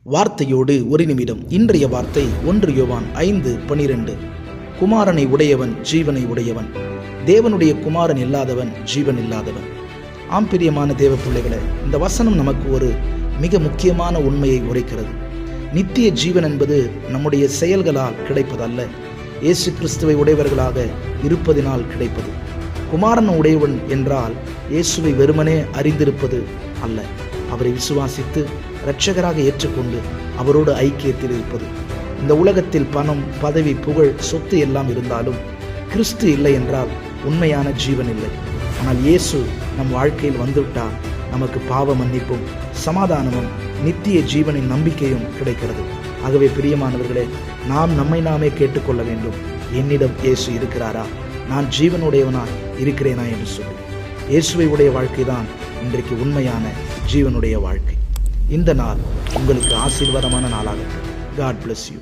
வார்த்தையோடு ஒரு நிமிடம். இன்றைய வார்த்தை 1 யோவான் 5:12. குமாரனை உடையவன் ஜீவனை உடையவன், தேவனுடைய குமாரன் இல்லாதவன் ஜீவன் இல்லாதவன். ஆம்பிரியமான தேவ பிள்ளைகளே, இந்த வசனம் நமக்கு ஒரு மிக முக்கியமான உண்மையை உரைக்கிறது. நித்திய ஜீவன் என்பது நம்முடைய செயல்களால் கிடைப்பதல்ல, இயேசு கிறிஸ்துவை உடையவர்களாக இருப்பதினால் கிடைப்பது. குமாரன் உடையவன் என்றால் இயேசுவை வெறுமனே அறிந்திருப்பது அல்ல, அவரை விசுவாசித்து இரட்சகராக ஏற்றுக்கொண்டு அவரோடு ஐக்கியத்தில் இருப்பது. இந்த உலகத்தில் பணம், பதவி, புகழ், சொத்து எல்லாம் இருந்தாலும் கிறிஸ்து இல்லை என்றால் உண்மையான ஜீவன் இல்லை. ஆனால் இயேசு நம் வாழ்க்கையில் வந்துவிட்டால் நமக்கு பாவ மன்னிப்பும் சமாதானமும் நித்திய ஜீவனின் நம்பிக்கையும் கிடைக்கிறது. ஆகவே பிரியமானவர்களே, நாம் நம்மை நாமே கேட்டுக்கொள்ள வேண்டும். என்னிடம் இயேசு இருக்கிறாரா? நான் ஜீவனுடையவனா இருக்கிறேனா என்று சொல்லி. இயேசுவை உடைய வாழ்க்கை தான் இன்றைக்கு உண்மையான ஜீவனுடைய வாழ்க்கை. இந்த நாள் உங்களுக்கு ஆசீர்வாதமான நாளாகட்டும். God bless you.